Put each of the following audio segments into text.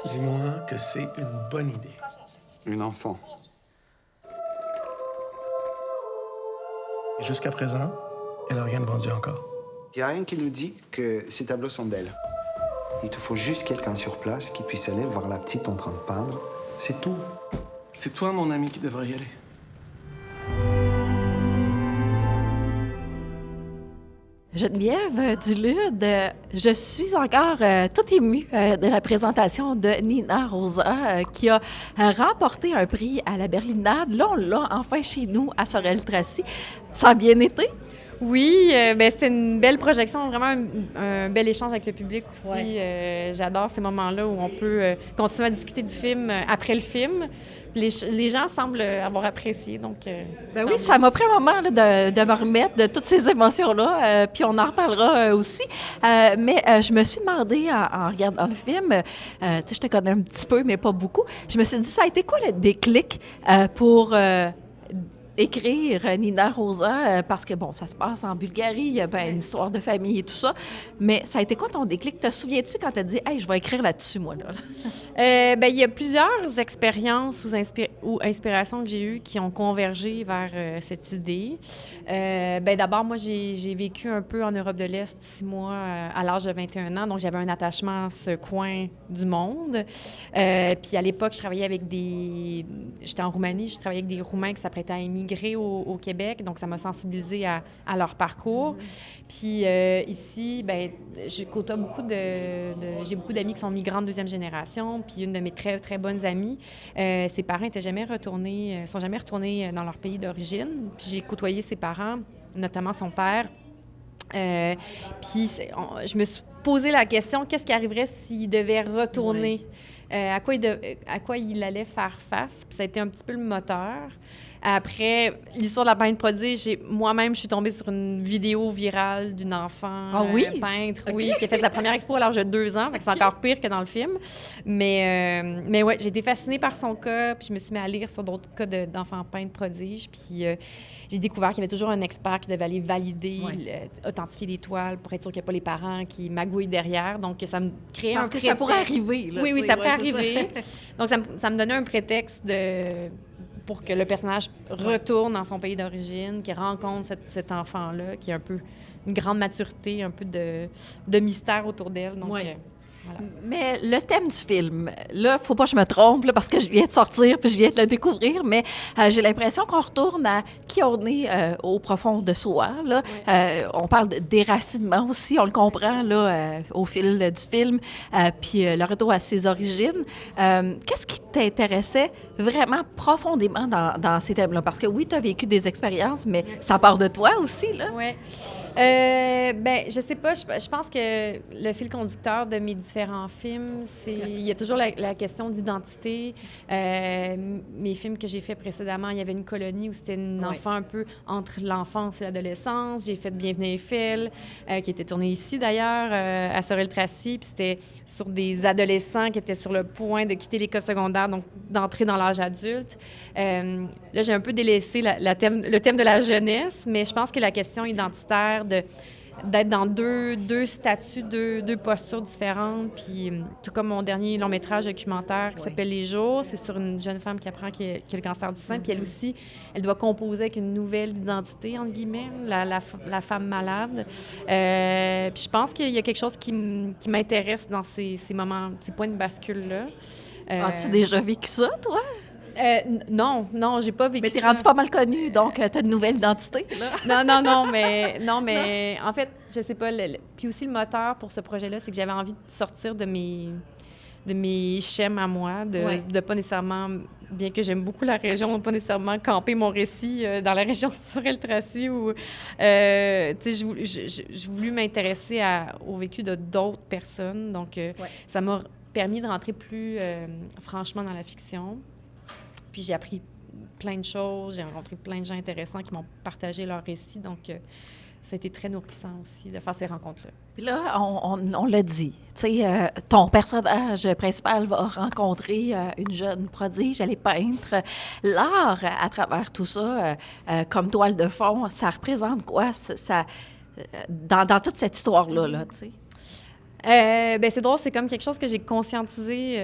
Dis-moi que c'est une bonne idée. Une enfant. Et jusqu'à présent, elle n'a rien vendu encore. Il n'y a rien qui nous dit que ces tableaux sont d'elle. Il te faut juste quelqu'un sur place qui puisse aller voir la petite en train de peindre. C'est tout. C'est toi, mon ami, qui devrais y aller. Geneviève Dulude, je suis encore toute émue de la présentation de Nina Rosa qui a remporté un prix à la Berlinade. Là, on l'a enfin chez nous à Sorel-Tracy. Ça a bien été? Oui, c'était une belle projection, vraiment un bel échange avec le public aussi. Ouais. J'adore ces moments-là où on peut continuer à discuter du film après le film. Les gens semblent avoir apprécié, donc... Ben oui, ça m'a pris un moment là, de me remettre de toutes ces émotions-là, puis on en reparlera aussi. Mais je me suis demandé, en regardant le film, tu sais, je te connais un petit peu, mais pas beaucoup, je me suis dit, ça a été quoi le déclic pour... écrire Nina Rosa, parce que, bon, ça se passe en Bulgarie, il y a une histoire de famille et tout ça. Mais ça a été quoi ton déclic? Te souviens-tu quand tu as dit « Hey, je vais écrire là-dessus, moi, là? » Il y a plusieurs expériences ou inspirations que j'ai eues qui ont convergé vers cette idée. D'abord, moi, j'ai vécu un peu en Europe de l'Est 6 mois à l'âge de 21 ans, donc j'avais un attachement à ce coin du monde. Puis à l'époque, je travaillais avec J'étais en Roumanie, je travaillais avec des Roumains qui s'apprêtaient à émigrer au Québec, donc ça m'a sensibilisée à leur parcours. Puis ici, je côtoie j'ai beaucoup d'amis qui sont migrants de deuxième génération, puis une de mes très, très bonnes amies, ses parents sont jamais retournés dans leur pays d'origine. Puis j'ai côtoyé ses parents, notamment son père. Je me suis posé la question, qu'est-ce qui arriverait s'il devait retourner? À quoi il allait faire face? Puis ça a été un petit peu le moteur. Après, l'histoire de la peintre prodige, moi-même, je suis tombée sur une vidéo virale d'une enfant peintre, Okay. qui a fait sa première expo à l'âge de 2 ans. Fait que c'est encore pire que dans le film. Mais ouais, j'ai été fascinée par son cas, puis je me suis mis à lire sur d'autres cas d'enfants peintres prodiges. Puis j'ai découvert qu'il y avait toujours un expert qui devait aller valider, authentifier les toiles pour être sûr qu'il n'y a pas les parents qui magouillent derrière. Donc, ça me créait un prétexte. Ça pourrait arriver, là. Oui, ça pourrait arriver. Donc, ça me donnait un prétexte pour que le personnage retourne dans son pays d'origine, qu'il rencontre cet enfant-là, qui a un peu une grande maturité, un peu de mystère autour d'elle. Donc, voilà. Mais le thème du film, là, faut pas que je me trompe, là, parce que je viens de sortir puis je viens de le découvrir, mais j'ai l'impression qu'on retourne à qui on est au profond de soi. Là. On parle de déracinement aussi, on le comprend là, au fil du film, puis le retour à ses origines. Qu'est-ce qui t'intéressait vraiment profondément dans ces thèmes-là? Parce que oui, tu as vécu des expériences, mais ça part de toi aussi, là. Oui. Je sais pas, je pense que le fil conducteur de mes différents films, il y a toujours la question d'identité. Mes films que j'ai faits précédemment, il y avait une colonie où c'était un enfant un peu entre l'enfance et l'adolescence. J'ai fait Bienvenue à Eiffel, qui était tourné ici d'ailleurs, à Sorel-Tracy, puis c'était sur des adolescents qui étaient sur le point de quitter l'école secondaire, donc d'entrer dans l'âge adulte. Là, j'ai un peu délaissé le thème de la jeunesse, mais je pense que la question identitaire d'être dans deux statuts, deux postures différentes. Puis, tout comme mon dernier long-métrage documentaire qui s'appelle Les Jours, c'est sur une jeune femme qui apprend qu'elle a le cancer du sein. Puis elle aussi, elle doit composer avec une nouvelle identité, entre guillemets, la femme malade. Puis je pense qu'il y a quelque chose qui m'intéresse dans ces moments, ces points de bascule-là. As-tu déjà vécu ça, toi? Non, j'ai pas vécu. Mais t'es rendu pas mal connue, donc t'as une nouvelle identité, là. Non, mais en fait, je sais pas. Puis aussi, le moteur pour ce projet-là, c'est que j'avais envie de sortir de mes schèmes à moi, de pas nécessairement, bien que j'aime beaucoup la région, pas nécessairement camper mon récit dans la région de Sorel-Tracy où, tu sais, j'ai voulu m'intéresser au vécu de d'autres personnes. Donc, ça m'a permis de rentrer plus franchement dans la fiction. Puis j'ai appris plein de choses, j'ai rencontré plein de gens intéressants qui m'ont partagé leur récit. Donc, ça a été très nourrissant aussi de faire ces rencontres-là. Puis là, on l'a dit, tu sais, ton personnage principal va rencontrer une jeune prodige, elle est peintre. L'art, à travers tout ça, comme toile de fond, ça représente quoi, dans toute cette histoire-là, tu sais? Ben, c'est drôle, c'est comme quelque chose que j'ai conscientisé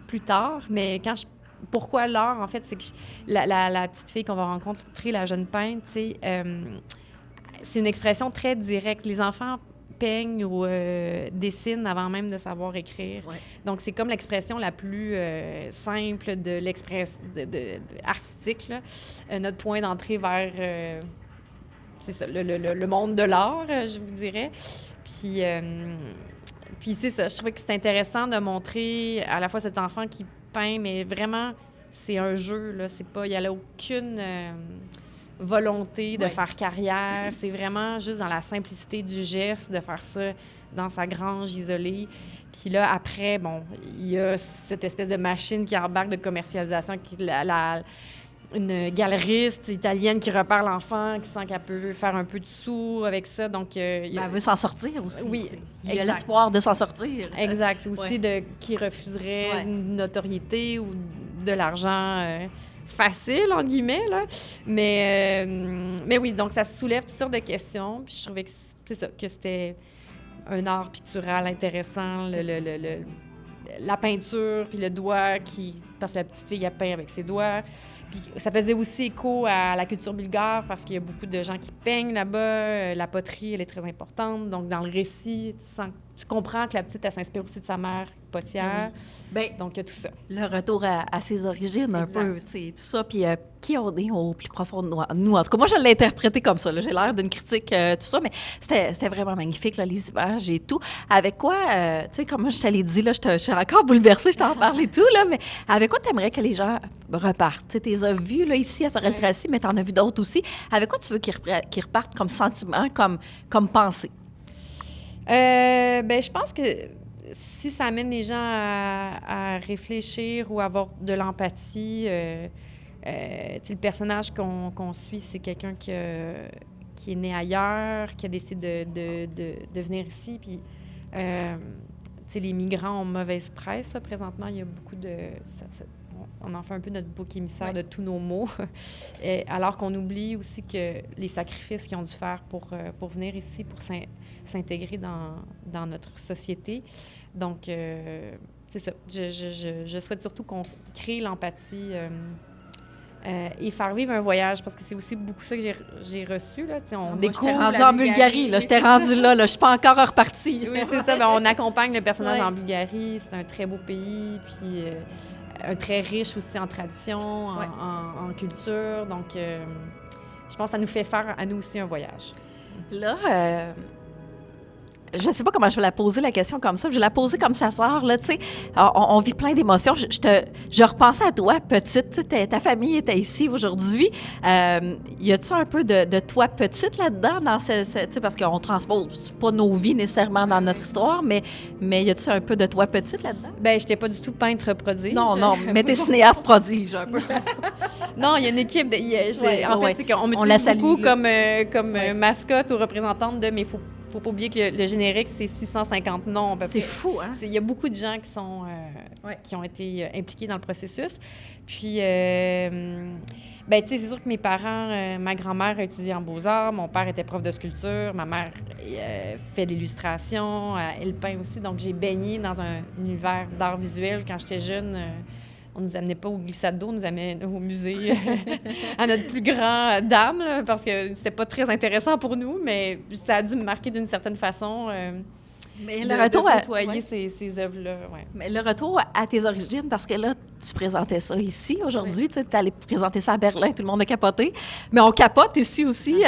plus tard, mais pourquoi l'art, en fait, c'est que la petite fille qu'on va rencontrer, la jeune peintre, tu sais, c'est une expression très directe. Les enfants peignent ou dessinent avant même de savoir écrire. Ouais. Donc, c'est comme l'expression la plus simple de l'expression artistique, là. Notre point d'entrée vers, c'est ça, le monde de l'art, je vous dirais. Puis c'est ça, je trouvais que c'est intéressant de montrer à la fois cet enfant qui peint, mais vraiment, c'est un jeu, là. C'est pas, il n'y a aucune volonté de faire carrière. C'est vraiment juste dans la simplicité du geste de faire ça dans sa grange isolée. Puis là, après, bon, il y a cette espèce de machine qui embarque de commercialisation, une galeriste italienne qui repère l'enfant, qui sent qu'elle peut faire un peu de sous avec ça. Donc, Elle veut s'en sortir aussi. Oui, il y a exact. l'espoir de s'en sortir. Exact. C'est aussi qui refuserait une notoriété ou de l'argent facile, entre guillemets, là. Mais oui, donc ça soulève toutes sortes de questions. Puis je trouvais que c'est ça, que c'était un art pictural intéressant, la peinture, puis le doigt parce que la petite fille, elle peint avec ses doigts. Puis ça faisait aussi écho à la culture bulgare parce qu'il y a beaucoup de gens qui peignent là-bas. La poterie, elle est très importante. Donc, dans le récit, tu comprends que la petite, elle s'inspire aussi de sa mère potière. Bien, donc, il y a tout ça. Le retour à ses origines, un Exact. peu, tu sais, tout ça. Puis qui on est au plus profond de nous. En tout cas, moi, je l'ai interprété comme ça. Là. J'ai l'air d'une critique, tout ça, mais c'était vraiment magnifique, là, les images et tout. Avec quoi, tu sais, comme je te l'ai dit, là, je suis encore bouleversée, je t'en parle et tout, là, mais avec quoi tu aimerais que les gens repartent? Tu sais, tu les as vus, là, ici, à Sorel-Tracy, mais tu en as vu d'autres aussi. Avec quoi tu veux qu'ils repartent comme sentiment, comme pensée? Ben, je pense que si ça amène les gens à réfléchir ou à avoir de l'empathie, le personnage qu'on suit, c'est quelqu'un qui est né ailleurs, qui a décidé de venir ici. Puis, les migrants ont mauvaise presse. Là, présentement, il y a beaucoup de... on en fait un peu notre bouc émissaire de tous nos maux. Alors qu'on oublie aussi que les sacrifices qu'ils ont dû faire pour venir ici, pour s'intégrer dans notre société. Donc, c'est ça. Je souhaite surtout qu'on crée l'empathie et faire vivre un voyage, parce que c'est aussi beaucoup ça que j'ai reçu. Là. On découvre. J'étais rendue en Bulgarie, là. J'étais rendue là. Je suis pas encore repartie. Oui, c'est ça. Ben, on accompagne le personnage en Bulgarie. C'est un très beau pays, puis un très riche aussi en tradition, en culture. Donc, je pense que ça nous fait faire à nous aussi un voyage. Là, je ne sais pas comment je vais la poser, la question comme ça. Je vais la poser comme ça sort, là, tu sais. On vit plein d'émotions. Je repensais à toi, petite. Tu sais, ta famille était ici aujourd'hui. Y a-tu un peu de toi, petite, là-dedans, tu sais, parce qu'on transpose pas nos vies nécessairement dans notre histoire, mais y a-tu un peu de toi, petite, là-dedans? Bien, j'étais pas du tout peintre prodige. Non, mais t'es cinéaste prodige, un peu. Non, il y a une équipe. En fait, c'est qu'on m'utilise beaucoup comme mascotte ou représentante de... Mais faut pas oublier que le générique, c'est 650 noms à peu près. C'est fou, hein? Il y a beaucoup de gens qui ont été impliqués dans le processus. Puis, ben, tu sais, c'est sûr que mes parents, ma grand-mère a étudié en beaux-arts, mon père était prof de sculpture, ma mère fait de l'illustration, elle peint aussi. Donc, j'ai baigné dans un univers d'art visuel quand j'étais jeune. On nous amenait pas au glissade d'eau, on nous amenait au musée à notre plus grand dame, là, parce que c'était pas très intéressant pour nous, mais ça a dû me marquer d'une certaine façon mais le retour de côtoyer ces œuvres-là. Ouais. Mais le retour à tes origines, parce que là, tu présentais ça ici aujourd'hui, tu sais, allé présenter ça à Berlin, tout le monde a capoté, mais on capote ici aussi.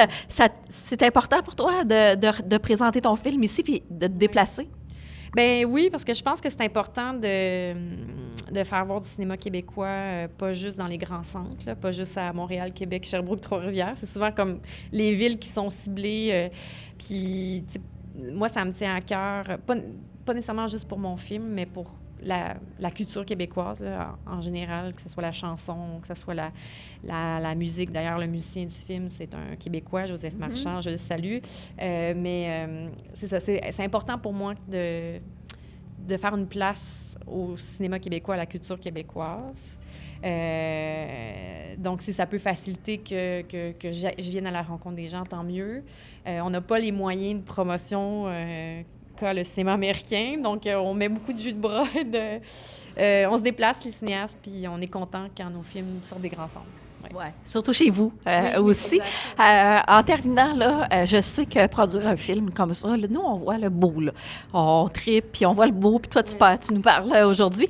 C'est important pour toi de présenter ton film ici puis de te déplacer? Ben oui, parce que je pense que c'est important de faire voir du cinéma québécois, pas juste dans les grands centres, là, pas juste à Montréal, Québec, Sherbrooke, Trois-Rivières. C'est souvent comme les villes qui sont ciblées. Puis, moi, ça me tient à cœur, pas nécessairement juste pour mon film, mais pour la culture québécoise là, en général, que ce soit la chanson, que ce soit la musique. D'ailleurs, le musicien du film, c'est un Québécois, Joseph Marchand, je le salue. Mais c'est ça, c'est important pour moi de faire une place au cinéma québécois, à la culture québécoise. Donc, si ça peut faciliter que je vienne à la rencontre des gens, tant mieux. On n'a pas les moyens de promotion cas, le cinéma américain. Donc, on met beaucoup de jus de bras. On se déplace, les cinéastes, puis on est content quand nos films sortent des grands centres. Ouais, surtout chez vous aussi. Exactement. En terminant, là, je sais que produire un film comme ça, là, nous, on voit le beau, là. On tripe, puis on voit le beau, puis toi, tu nous parles aujourd'hui.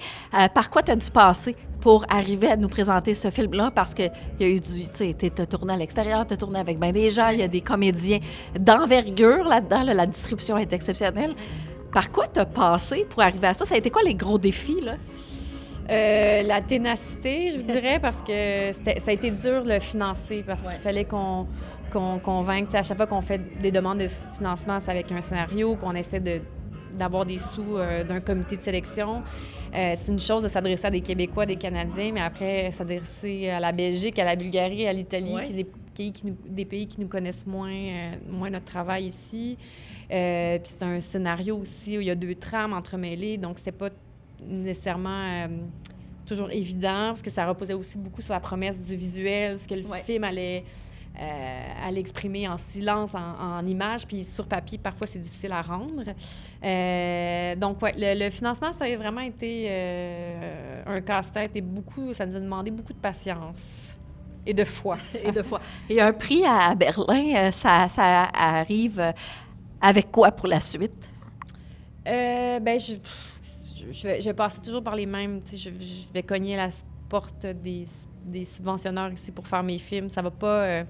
Par quoi tu as dû passer pour arriver à nous présenter ce film-là? Parce qu'il y a eu tu sais, t'as tourné à l'extérieur, t'as tourné avec bien des gens, il y a des comédiens d'envergure là-dedans, là, la distribution est exceptionnelle. Par quoi tu as passé pour arriver à ça? Ça a été quoi les gros défis, là? La ténacité, je vous dirais, parce que ça a été dur de le financer, parce qu'il fallait qu'on convainque. Tu sais, à chaque fois qu'on fait des demandes de financement, c'est avec un scénario, puis on essaie d'avoir des sous d'un comité de sélection. C'est une chose de s'adresser à des Québécois, des Canadiens, mais après, s'adresser à la Belgique, à la Bulgarie, à l'Italie, qui des pays qui nous connaissent moins notre travail ici. Puis c'est un scénario aussi où il y a 2 trames entremêlées, donc c'était pas nécessairement toujours évident, parce que ça reposait aussi beaucoup sur la promesse du visuel, ce que le film allait exprimer en silence, en images, puis sur papier, parfois, c'est difficile à rendre. Donc, le financement, ça a vraiment été un casse-tête et ça nous a demandé beaucoup de patience et de foi. Et un prix à Berlin, ça arrive avec quoi pour la suite? Je vais passer toujours par les mêmes. Je vais cogner à la porte des subventionneurs ici pour faire mes films. Ça va pas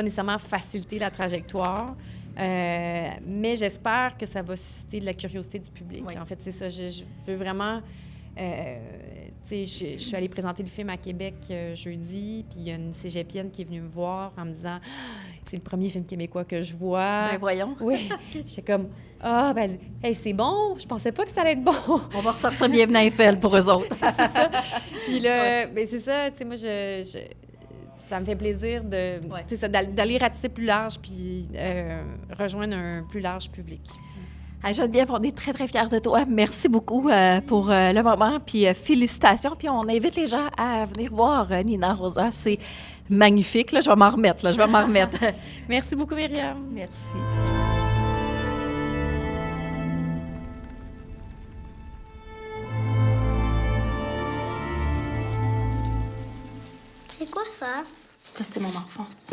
nécessairement faciliter la trajectoire, mais j'espère que ça va susciter de la curiosité du public. En fait, c'est ça. Je veux vraiment... je suis allée présenter le film à Québec jeudi, puis il y a une cégepienne qui est venue me voir en me disant « C'est le premier film québécois que je vois. » Ben voyons. Oui. J'étais comme « Ah, hey, c'est bon. Je pensais pas que ça allait être bon. » On va ressortir Bienvenue à Eiffel pour eux autres. C'est ça. Puis là, c'est ça. Tu sais, moi, ça me fait plaisir d'aller ratisser plus large puis rejoindre un plus large public. Geneviève, on est très, très fiers de toi. Merci beaucoup pour le moment, puis félicitations. Puis on invite les gens à venir voir Nina Rosa. C'est magnifique. Là, je vais m'en remettre. Merci beaucoup, Myriam. Merci. C'est quoi ça? Ça, c'est mon enfance.